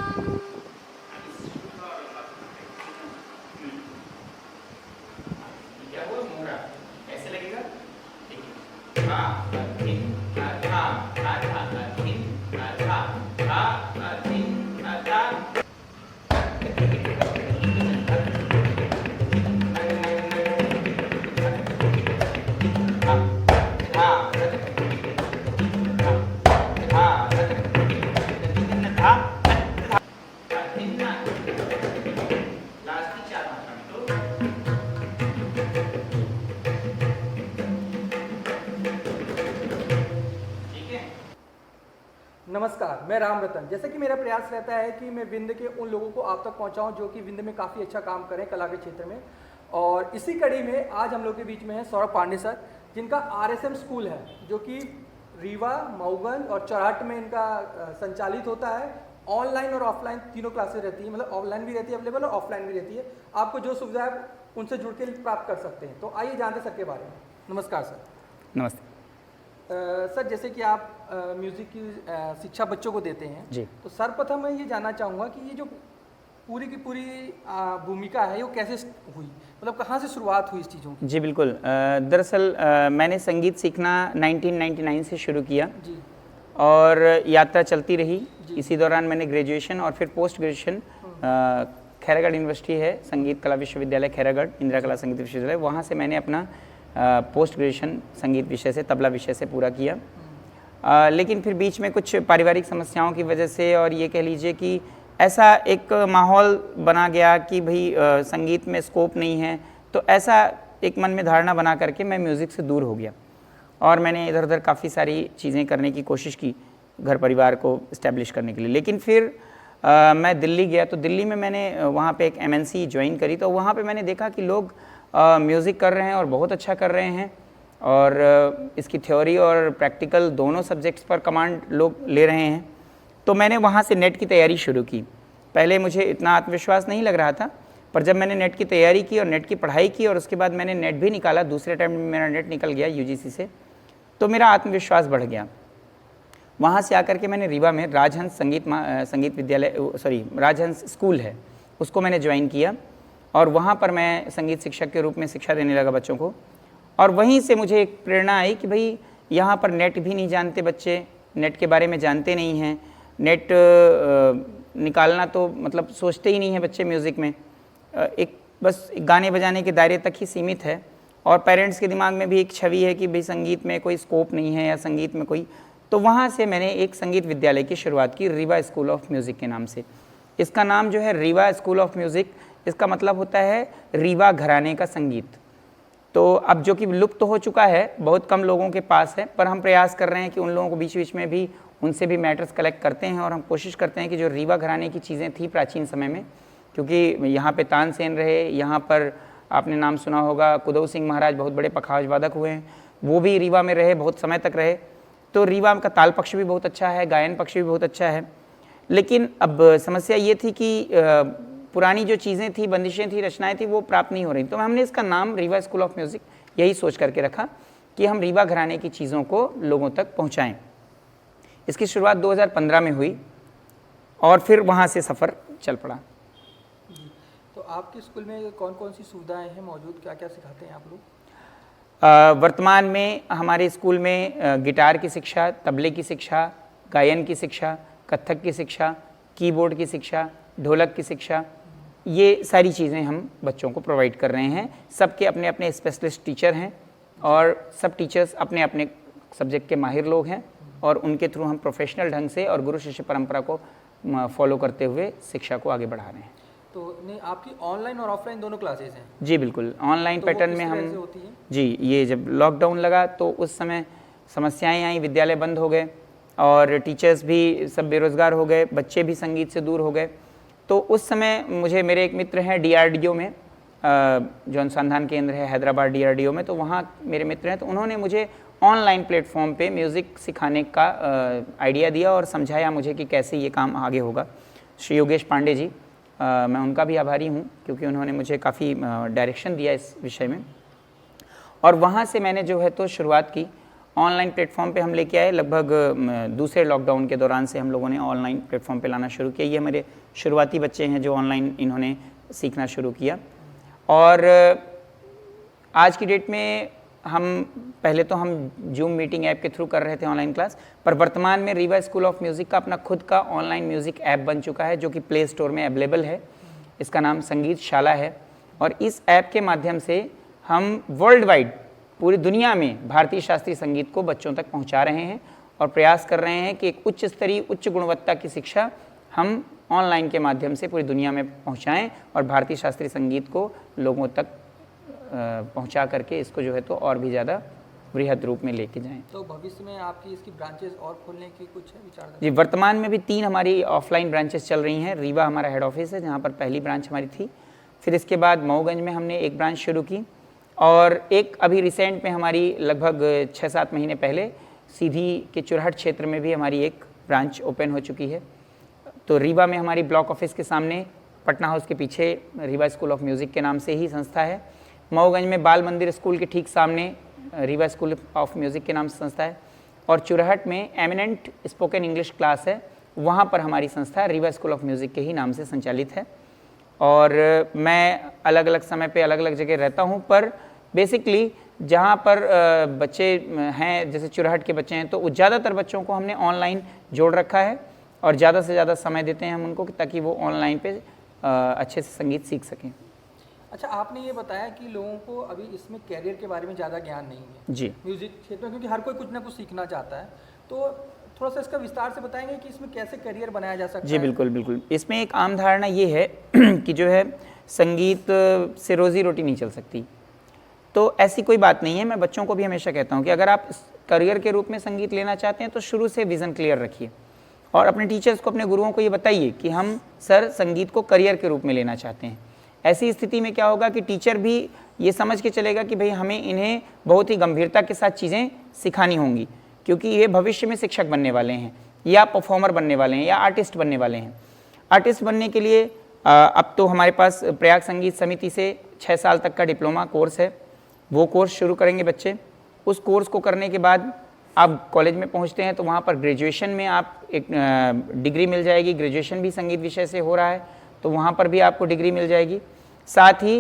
क्या हुआ मोरा ऐसे लगेगा देखिए हा थिन था थिन था थिन था नमस्कार, मैं राम रतन। जैसे कि मेरा प्रयास रहता है कि मैं विंध्य के उन लोगों को आप तक पहुंचाऊं जो कि विंध्य में काफ़ी अच्छा काम करें कला के क्षेत्र में। और इसी कड़ी में आज हम लोग के बीच में है सौरभ पांडे सर, जिनका आरएसएम स्कूल है जो कि रीवा, मऊगंज और चौराट में इनका संचालित होता है। ऑनलाइन और ऑफलाइन तीनों क्लासेस रहती है, मतलब ऑनलाइन भी रहती है अवेलेबल और ऑफलाइन भी रहती है। आपको जो सुविधा है उनसे जुड़ के प्राप्त कर सकते हैं। तो आइए जानते सर के बारे में। नमस्कार सर। नमस्ते। सर, जैसे कि आप म्यूज़िक की शिक्षा बच्चों को देते हैं जी। तो सर्वप्रथम मैं ये जानना चाहूँगा कि ये जो पूरी की पूरी भूमिका है वो कैसे हुई, मतलब कहाँ से शुरुआत हुई इस चीज़ों की? जी बिल्कुल। दरअसल मैंने संगीत सीखना 1999 से शुरू किया जी। और यात्रा चलती रही। इसी दौरान मैंने ग्रेजुएशन और फिर पोस्ट ग्रेजुएशन खैरागढ़ यूनिवर्सिटी है, संगीत कला विश्वविद्यालय खैरागढ़, इंदिरा कला संगीत विश्वविद्यालय, वहाँ से मैंने अपना पोस्ट ग्रेजुएशन संगीत विषय से, तबला विषय से पूरा किया। लेकिन फिर बीच में कुछ पारिवारिक समस्याओं की वजह से और ये कह लीजिए कि ऐसा एक माहौल बना गया कि भाई संगीत में स्कोप नहीं है, तो ऐसा एक मन में धारणा बना करके मैं म्यूज़िक से दूर हो गया और मैंने इधर उधर काफ़ी सारी चीज़ें करने की कोशिश की घर परिवार को इस्टेब्लिश करने के लिए। लेकिन फिर मैं दिल्ली गया, तो दिल्ली में मैंने वहाँ पे एक एमएनसी ज्वाइन करी। तो वहाँ पे मैंने देखा कि लोग म्यूज़िक कर रहे हैं और बहुत अच्छा कर रहे हैं और इसकी थ्योरी और प्रैक्टिकल दोनों सब्जेक्ट्स पर कमांड लोग ले रहे हैं। तो मैंने वहाँ से नेट की तैयारी शुरू की। पहले मुझे इतना आत्मविश्वास नहीं लग रहा था, पर जब मैंने नेट की तैयारी की और नेट की पढ़ाई की और उसके बाद मैंने नेट भी निकाला, दूसरे टाइम में मेरा नेट निकल गया यूजीसी से, तो मेरा आत्मविश्वास बढ़ गया। वहाँ से आकर के मैंने रीवा में राजहंस संगीत विद्यालय, राजहंस स्कूल है, उसको मैंने ज्वाइन किया और वहाँ पर मैं संगीत शिक्षक के रूप में शिक्षा देने लगा बच्चों को। और वहीं से मुझे एक प्रेरणा आई कि भाई यहाँ पर नेट भी नहीं जानते बच्चे, नेट के बारे में जानते नहीं हैं, नेट निकालना तो मतलब सोचते ही नहीं है बच्चे म्यूज़िक में, एक बस गाने बजाने के दायरे तक ही सीमित है। और पेरेंट्स के दिमाग में भी एक छवि है कि भाई संगीत में कोई स्कोप नहीं है या संगीत में कोई। तो वहाँ से मैंने एक संगीत विद्यालय की शुरुआत की रीवा स्कूल ऑफ म्यूज़िक के नाम से। इसका नाम जो है रीवा स्कूल ऑफ म्यूज़िक, इसका मतलब होता है रीवा घराने का संगीत। तो अब जो कि लुप्त हो चुका है, बहुत कम लोगों के पास है, पर हम प्रयास कर रहे हैं कि उन लोगों को बीच बीच में भी उनसे भी मैटर्स कलेक्ट करते हैं और हम कोशिश करते हैं कि जो रीवा घराने की चीज़ें थी प्राचीन समय में, क्योंकि यहाँ पे तानसेन रहे, यहाँ पर आपने नाम सुना होगा कुदौ सिंह महाराज बहुत बड़े पखावज वादक हुए हैं, वो भी रीवा में रहे, बहुत समय तक रहे। तो रीवा का ताल पक्ष भी बहुत अच्छा है, गायन पक्ष भी बहुत अच्छा है। लेकिन अब समस्या ये थी कि पुरानी जो चीज़ें थी, बंदिशें थी, रचनाएं थी, वो प्राप्त नहीं हो रही। तो हमने इसका नाम रीवा स्कूल ऑफ म्यूज़िक यही सोच करके रखा कि हम रीवा घराने की चीज़ों को लोगों तक पहुँचाएँ। इसकी शुरुआत 2015 में हुई और फिर वहाँ से सफ़र चल पड़ा। तो आपके स्कूल में कौन कौन सी सुविधाएं हैं मौजूद, क्या क्या सिखाते हैं आप लोग? वर्तमान में हमारे स्कूल में गिटार की शिक्षा, तबले की शिक्षा, गायन की शिक्षा, कथक की शिक्षा, कीबोर्ड की शिक्षा, ढोलक की शिक्षा, ये सारी चीज़ें हम बच्चों को प्रोवाइड कर रहे हैं। सबके अपने अपने स्पेशलिस्ट टीचर हैं और सब टीचर्स अपने अपने सब्जेक्ट के माहिर लोग हैं और उनके थ्रू हम प्रोफेशनल ढंग से और गुरु शिष्य परंपरा को फॉलो करते हुए शिक्षा को आगे बढ़ा रहे हैं। तो नहीं, आपकी ऑनलाइन और ऑफलाइन दोनों क्लासेस हैं? जी बिल्कुल, ऑनलाइन तो पैटर्न वो में किस तरह से हम होती हैं? जी, ये जब लॉकडाउन लगा तो उस समय समस्याएं आई, विद्यालय बंद हो गए और टीचर्स भी सब बेरोज़गार हो गए, बच्चे भी संगीत से दूर हो गए। तो उस समय मुझे मेरे एक मित्र हैं डीआरडीओ में, जो अनुसंधान केंद्र है हैदराबाद डीआरडीओ में, तो वहाँ मेरे मित्र हैं, तो उन्होंने मुझे ऑनलाइन प्लेटफॉर्म पे म्यूज़िक सिखाने का आइडिया दिया और समझाया मुझे कि कैसे ये काम आगे होगा। श्री योगेश पांडे जी, मैं उनका भी आभारी हूँ क्योंकि उन्होंने मुझे काफ़ी डायरेक्शन दिया इस विषय में। और वहाँ से मैंने जो है तो शुरुआत की ऑनलाइन प्लेटफॉर्म पे हम लेके आए। लगभग दूसरे लॉकडाउन के दौरान से हम लोगों ने ऑनलाइन प्लेटफॉर्म पे लाना शुरू किया। ये मेरे शुरुआती बच्चे हैं जो ऑनलाइन इन्होंने सीखना शुरू किया। और आज की डेट में हम पहले तो हम जूम मीटिंग ऐप के थ्रू कर रहे थे ऑनलाइन क्लास, पर वर्तमान में रीवा स्कूल ऑफ म्यूज़िक का अपना खुद का ऑनलाइन म्यूज़िक ऐप बन चुका है जो कि प्ले स्टोर में अवेलेबल है। इसका नाम संगीत शाला है और इस ऐप के माध्यम से हम वर्ल्ड वाइड पूरी दुनिया में भारतीय शास्त्रीय संगीत को बच्चों तक पहुंचा रहे हैं और प्रयास कर रहे हैं कि एक उच्च स्तरीय उच्च गुणवत्ता की शिक्षा हम ऑनलाइन के माध्यम से पूरी दुनिया में पहुंचाएं और भारतीय शास्त्रीय संगीत को लोगों तक पहुंचा करके इसको जो है तो और भी ज़्यादा बृहद रूप में लेके जाएं। तो भविष्य में आपकी इसकी ब्रांचेस और खोलने की कुछ विचार? जी, वर्तमान में भी 3 हमारी ऑफलाइन ब्रांचेस चल रही हैं। रीवा हमारा हेड ऑफिस है जहाँ पर पहली ब्रांच हमारी थी, फिर इसके बाद मऊगंज में हमने एक ब्रांच शुरू की और एक अभी रिसेंट में हमारी लगभग 6-7 महीने पहले सीधी के चुरहट क्षेत्र में भी हमारी एक ब्रांच ओपन हो चुकी है। तो रीवा में हमारी ब्लॉक ऑफिस के सामने पटना हाउस के पीछे रीवा स्कूल ऑफ म्यूज़िक के नाम से ही संस्था है। मऊगंज में बाल मंदिर स्कूल के ठीक सामने रीवा स्कूल ऑफ म्यूज़िक के नाम से संस्था है और चुरहट में एमिनेंट स्पोकन इंग्लिश क्लास है, वहाँ पर हमारी संस्था रीवा स्कूल ऑफ म्यूज़िक के ही नाम से संचालित है। और मैं अलग अलग समय पे अलग अलग जगह रहता हूँ, पर बेसिकली जहाँ पर बच्चे हैं जैसे चुरहट के बच्चे हैं तो ज़्यादातर बच्चों को हमने ऑनलाइन जोड़ रखा है और ज़्यादा से ज़्यादा समय देते हैं हम उनको ताकि वो ऑनलाइन पे अच्छे से संगीत सीख सकें। अच्छा, आपने ये बताया कि लोगों को अभी इसमें कैरियर के बारे में ज़्यादा ज्ञान नहीं है जी म्यूज़िक क्षेत्र में, क्योंकि हर कोई कुछ ना कुछ सीखना चाहता है, तो थोड़ा सा इसका विस्तार से बताएंगे कि इसमें कैसे करियर बनाया जा सकता है? जी बिल्कुल बिल्कुल। इसमें एक आम धारणा ये है कि जो है संगीत से रोज़ी रोटी नहीं चल सकती, तो ऐसी कोई बात नहीं है। मैं बच्चों को भी हमेशा कहता हूँ कि अगर आप करियर के रूप में संगीत लेना चाहते हैं तो शुरू से विज़न क्लियर रखिए और अपने टीचर्स को, अपने गुरुओं को ये बताइए कि हम सर संगीत को करियर के रूप में लेना चाहते हैं। ऐसी स्थिति में क्या होगा कि टीचर भी ये समझ के चलेगा कि भाई हमें इन्हें बहुत ही गंभीरता के साथ चीज़ें सिखानी होंगी, क्योंकि ये भविष्य में शिक्षक बनने वाले हैं या परफॉर्मर बनने वाले हैं या आर्टिस्ट बनने वाले हैं। आर्टिस्ट बनने के लिए अब तो हमारे पास प्रयाग संगीत समिति से 6 साल तक का डिप्लोमा कोर्स है, वो कोर्स शुरू करेंगे बच्चे। उस कोर्स को करने के बाद आप कॉलेज में पहुंचते हैं तो वहाँ पर ग्रेजुएशन में आप एक डिग्री मिल जाएगी। ग्रेजुएशन भी संगीत विषय से हो रहा है तो वहाँ पर भी आपको डिग्री मिल जाएगी। साथ ही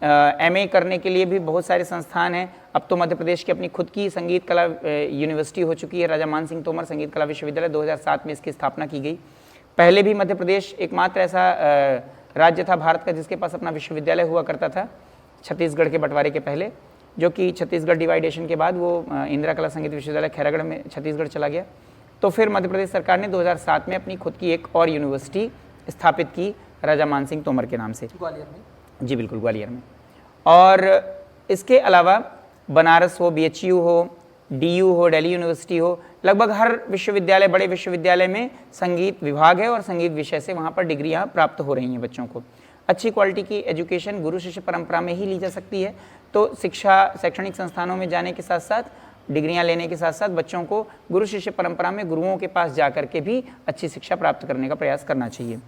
एमए करने के लिए भी बहुत सारे संस्थान हैं। अब तो मध्य प्रदेश की अपनी खुद की संगीत कला यूनिवर्सिटी हो चुकी है। राजा मानसिंह तोमर संगीत कला विश्वविद्यालय 2007 में इसकी स्थापना की गई। पहले भी मध्य प्रदेश एकमात्र ऐसा राज्य था भारत का जिसके पास अपना विश्वविद्यालय हुआ करता था, छत्तीसगढ़ के बंटवारे के पहले, जो कि छत्तीसगढ़ डिवाइडेशन के बाद वो इंदिरा कला संगीत विश्वविद्यालय खैरागढ़ में छत्तीसगढ़ चला गया। तो फिर मध्य प्रदेश सरकार ने 2007 में अपनी खुद की एक और यूनिवर्सिटी स्थापित की राजा मानसिंह तोमर के नाम से, ग्वालियर में। जी बिल्कुल, ग्वालियर में। और इसके अलावा बनारस हो, BHU हो, DU हो, दिल्ली यूनिवर्सिटी हो, लगभग हर विश्वविद्यालय, बड़े विश्वविद्यालय में संगीत विभाग है और संगीत विषय से वहाँ पर डिग्रियाँ प्राप्त हो रही हैं बच्चों को। अच्छी क्वालिटी की एजुकेशन गुरु शिष्य परंपरा में ही ली जा सकती है। तो शिक्षा शैक्षणिक संस्थानों में जाने के साथ साथ, डिग्रियां लेने के साथ साथ बच्चों को गुरु शिष्य परंपरा में गुरुओं के पास जा कर के भी अच्छी शिक्षा प्राप्त करने का प्रयास करना चाहिए।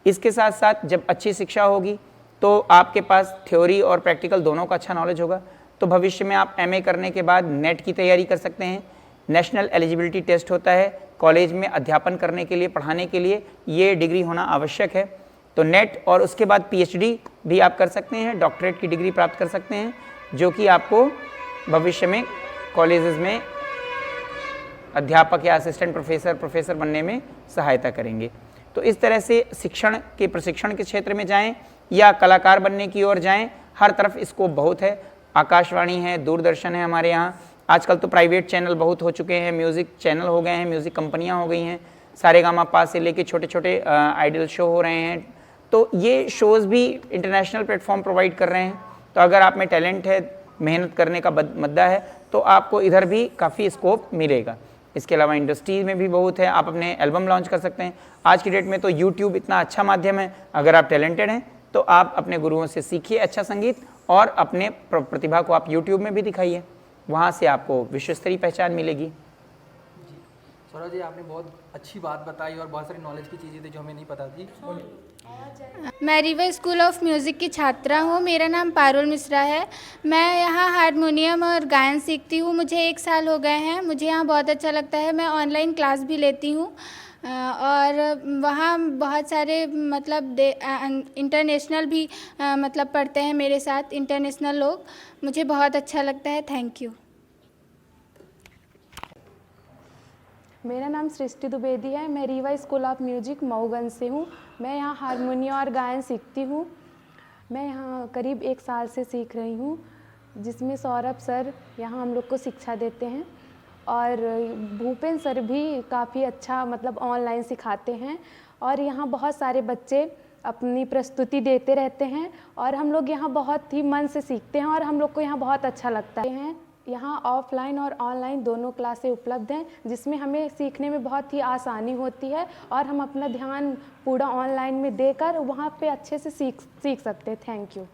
इसके साथ साथ जब अच्छी शिक्षा होगी तो आपके पास थ्योरी और प्रैक्टिकल दोनों का अच्छा नॉलेज होगा, तो भविष्य में आप MA करने के बाद नेट की तैयारी कर सकते हैं। नेशनल एलिजिबिलिटी टेस्ट होता है कॉलेज में अध्यापन करने के लिए, पढ़ाने के लिए, ये डिग्री होना आवश्यक है। तो नेट और उसके बाद PhD भी आप कर सकते हैं, डॉक्टरेट की डिग्री प्राप्त कर सकते हैं, जो कि आपको भविष्य में कॉलेजेस में अध्यापक या असिस्टेंट प्रोफेसर बनने में सहायता करेंगे। तो इस तरह से शिक्षण के प्रशिक्षण के क्षेत्र में जाएं या कलाकार बनने की ओर जाएं, हर तरफ स्कोप बहुत है। आकाशवाणी है, दूरदर्शन है हमारे यहाँ, आजकल तो प्राइवेट चैनल बहुत हो चुके हैं, म्यूज़िक चैनल हो गए हैं, म्यूज़िक कंपनियाँ हो गई हैं, सारेगामापा से लेके छोटे छोटे आइडल शो हो रहे हैं। तो ये शोज़ भी इंटरनेशनल प्लेटफॉर्म प्रोवाइड कर रहे हैं। तो अगर आप में टैलेंट है, मेहनत करने का मद्दा है, तो आपको इधर भी काफ़ी स्कोप मिलेगा। इसके अलावा इंडस्ट्री में भी बहुत है, आप अपने एल्बम लॉन्च कर सकते हैं। आज की डेट में तो यूट्यूब इतना अच्छा माध्यम है, अगर आप टैलेंटेड हैं तो आप अपने गुरुओं से सीखिए अच्छा संगीत और अपने प्रतिभा को आप यूट्यूब में भी दिखाइए, वहाँ से आपको विश्व स्तरीय पहचान मिलेगी। सौरभ जी, आपने बहुत अच्छी बात बताई और बहुत सारी नॉलेज की चीज़ें थी जो हमें नहीं पता थी। मैं रीवा स्कूल ऑफ म्यूज़िक की छात्रा हूँ। मेरा नाम पारुल मिश्रा है। मैं यहाँ हारमोनियम और गायन सीखती हूँ। मुझे 1 साल हो गए हैं। मुझे यहाँ बहुत अच्छा लगता है। मैं ऑनलाइन क्लास भी लेती हूँ और वहाँ बहुत सारे मतलब इंटरनेशनल भी मतलब पढ़ते हैं मेरे साथ, इंटरनेशनल लोग। मुझे बहुत अच्छा लगता है। Thank you. मेरा नाम सृष्टि द्विवेदी है। मैं Rewa school of music Mauganj से हूँ। मैं यहाँ हारमोनियम और गायन सीखती हूँ। मैं यहाँ करीब 1 साल से सीख रही हूँ, जिसमें सौरभ सर यहाँ हम लोग को शिक्षा देते हैं और भूपेन सर भी काफ़ी अच्छा मतलब ऑनलाइन सिखाते हैं। और यहाँ बहुत सारे बच्चे अपनी प्रस्तुति देते रहते हैं और हम लोग यहाँ बहुत ही मन से सीखते हैं और हम लोग को यहाँ बहुत अच्छा लगता है। यहाँ ऑफलाइन और ऑनलाइन दोनों क्लासें उपलब्ध हैं, जिसमें हमें सीखने में बहुत ही आसानी होती है और हम अपना ध्यान पूरा ऑनलाइन में देकर वहाँ पे अच्छे से सीख सकते हैं। Thank you.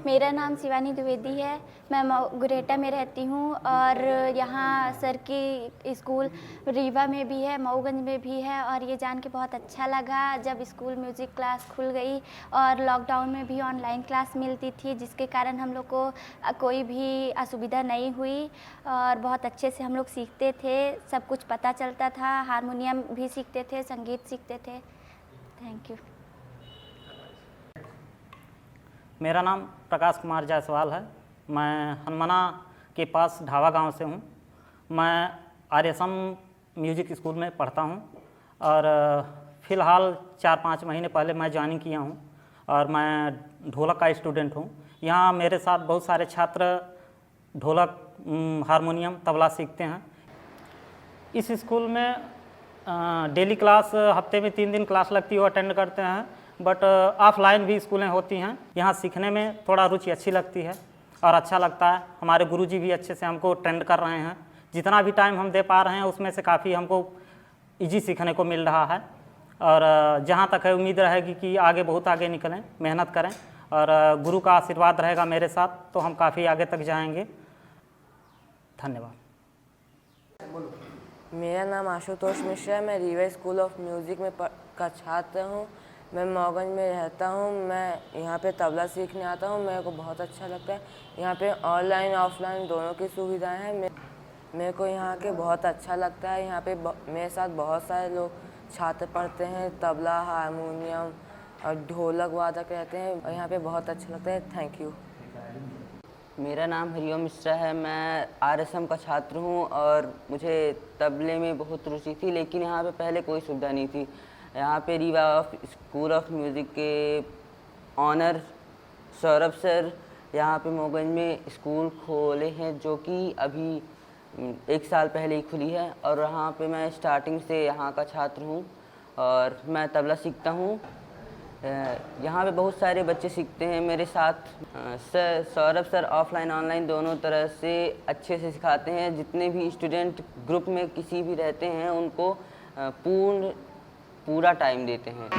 मेरा नाम शिवानी द्विवेदी है। मैं गुरेटा में रहती हूँ और यहाँ सर की स्कूल रीवा में भी है, मऊगंज में भी है और ये जान के बहुत अच्छा लगा जब स्कूल म्यूज़िक क्लास खुल गई और लॉकडाउन में भी ऑनलाइन क्लास मिलती थी, जिसके कारण हम लोग को कोई भी असुविधा नहीं हुई और बहुत अच्छे से हम लोग सीखते थे। सब कुछ पता चलता था। हारमोनियम भी सीखते थे, संगीत सीखते थे। Thank you. मेरा नाम प्रकाश कुमार जायसवाल है। मैं हनुमाना के पास ढावा गांव से हूं। मैं आर्यसम म्यूजिक स्कूल में पढ़ता हूं और फ़िलहाल 4-5 महीने पहले मैं ज्वाइनिंग किया हूं और मैं ढोलक का स्टूडेंट हूं। यहाँ मेरे साथ बहुत सारे छात्र ढोलक, हारमोनियम, तबला सीखते हैं। इस स्कूल में डेली क्लास हफ्ते में 3 दिन क्लास लगती है, वो अटेंड करते हैं, बट ऑफलाइन भी स्कूलें होती हैं। यहाँ सीखने में थोड़ा रुचि अच्छी लगती है और अच्छा लगता है। हमारे गुरुजी भी अच्छे से हमको ट्रेंड कर रहे हैं। जितना भी टाइम हम दे पा रहे हैं उसमें से काफ़ी हमको इजी सीखने को मिल रहा है और जहाँ तक है उम्मीद रहेगी कि आगे बहुत आगे निकलें, मेहनत करें और गुरु का आशीर्वाद रहेगा मेरे साथ तो हम काफ़ी आगे तक जाएंगे। धन्यवाद। मेरा नाम आशुतोष मिश्रा है। मैं रीवा स्कूल ऑफ म्यूज़िक में का छात्र हूँ। मैं मऊगंज में रहता हूँ। मैं यहाँ पे तबला सीखने आता हूँ। मेरे को बहुत अच्छा लगता है। यहाँ पे ऑनलाइन ऑफलाइन दोनों की सुविधाएं हैं। मेरे को यहाँ के बहुत अच्छा लगता है। यहाँ पे मेरे साथ बहुत सारे लोग छात्र पढ़ते हैं, तबला, हारमोनियम और ढोलक वादक रहते हैं और यहाँ पे बहुत अच्छा लगता है। Thank you. मेरा नाम हरिओम मिश्रा है। मैं आरएसएम का छात्र हूँ और मुझे तबले में बहुत रुचि थी, लेकिन यहाँ पे पहले कोई सुविधा नहीं थी। यहाँ पे रीवा स्कूल ऑफ म्यूज़िक के ऑनर सौरभ सर यहाँ पे मऊगंज में स्कूल खोले हैं, जो कि अभी 1 साल पहले ही खुली है और यहाँ पे मैं स्टार्टिंग से यहाँ का छात्र हूँ और मैं तबला सीखता हूँ। यहाँ पे बहुत सारे बच्चे सीखते हैं मेरे साथ। Sir Saurabh sir offline online दोनों तरह से अच्छे से सिखाते हैं। जितने भी स्टूडेंट ग्रुप में किसी भी रहते हैं उनको पूरा टाइम देते हैं।